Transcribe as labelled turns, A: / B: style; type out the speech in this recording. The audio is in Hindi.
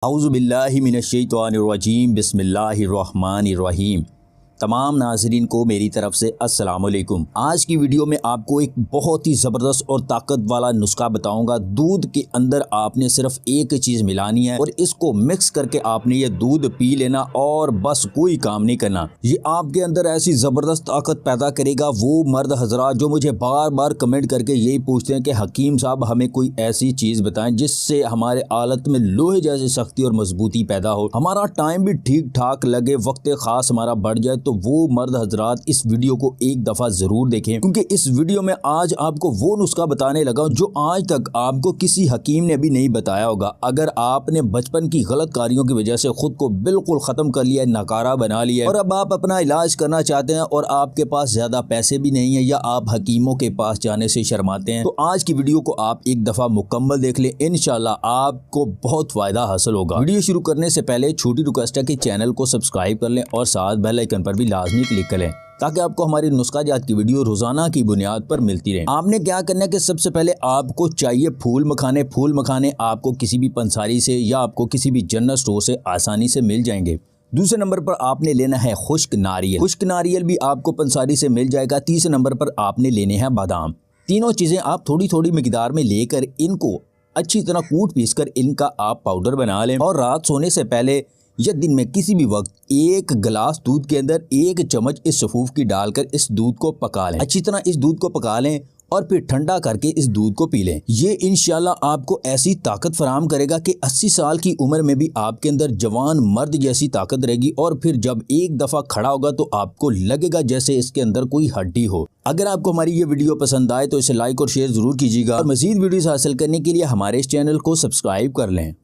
A: औज़ुबिल्लाहि मिनश्शैतानिर्रजीम बिस्मिल्लाहिर्रहमानिर्रहीम। तमाम नाज़रीन को मेरी तरफ से अस्सलाम वालेकुम। आज की वीडियो में आपको एक बहुत ही ज़बरदस्त और ताकत वाला नुस्खा बताऊंगा। दूध के अंदर आपने सिर्फ एक चीज़ मिलानी है और इसको मिक्स करके आपने ये दूध पी लेना और बस कोई काम नहीं करना। ये आपके अंदर ऐसी ज़बरदस्त ताकत पैदा करेगा। वो मर्द हजरात जो मुझे बार बार कमेंट करके यही पूछते हैं कि हकीम साहब हमें कोई ऐसी चीज़ बताएं जिससे हमारे आलत में लोहे जैसी सख्ती और मजबूती पैदा हो, हमारा टाइम भी ठीक ठाक लगे, वक्त खास हमारा बढ़ जाए। तो वो मर्द हजरात इस वीडियो को एक दफा जरूर देखें, क्योंकि इस वीडियो में आज आपको वो नुस्खा बताने लगा जो आज तक आपको किसी हकीम ने भी नहीं बताया होगा। अगर आपने बचपन की गलत कार्यों की वजह से खुद को बिल्कुल खत्म कर लिया है, नकारा बना लिया है और अब आप अपना इलाज करना चाहते हैं और आपके पास ज्यादा पैसे भी नहीं है या आप हकीमों के पास जाने से शर्माते हैं, तो आज की वीडियो को आप एक दफा मुकम्मल देख लें। इंशाल्लाह आपको बहुत फायदा हासिल होगा। वीडियो शुरू करने से पहले छोटी रिक्वेस्ट है कि चैनल को सब्सक्राइब कर लें और साथ बेल आइकन पर भी लाजमी क्लिक करें ताकि आपको हमारी नुस्खा जात की वीडियो रोजाना की बुनियाद पर मिलती रहे। आपने क्या करना है कि सबसे पहले आपको चाहिए फूल मखाने। फूल मखाने आपको किसी भी पंसारी से या आपको किसी भी जनरल स्टोर से आसानी से मिल जाएंगे। दूसरे नंबर पर आपने लेना है खुश्क नारियल। खुश्क नारियल भी आपको पंसारी से मिल जाएगा। तीसरे नंबर पर आपने लेने हैं बादाम। तीनों चीजें आप थोड़ी थोड़ी मिकदार में लेकर इनको अच्छी तरह कूट पीस कर इनका आप पाउडर बना लें और रात सोने से पहले या दिन में किसी भी वक्त एक गिलास दूध के अंदर एक चम्मच इस सफूफ की डालकर इस दूध को पका लें। अच्छी तरह इस दूध को पका लें और फिर ठंडा करके इस दूध को पी लें। ये इंशाल्लाह आपको ऐसी ताकत फराहम करेगा कि 80 साल की उम्र में भी आपके अंदर जवान मर्द जैसी ताकत रहेगी और फिर जब एक दफा खड़ा होगा तो आपको लगेगा जैसे इसके अंदर कोई हड्डी हो। अगर आपको हमारी ये वीडियो पसंद आए तो इसे लाइक और शेयर जरूर कीजिएगा और मजीद वीडियोस हासिल करने के लिए हमारे इस चैनल को सब्सक्राइब कर लें।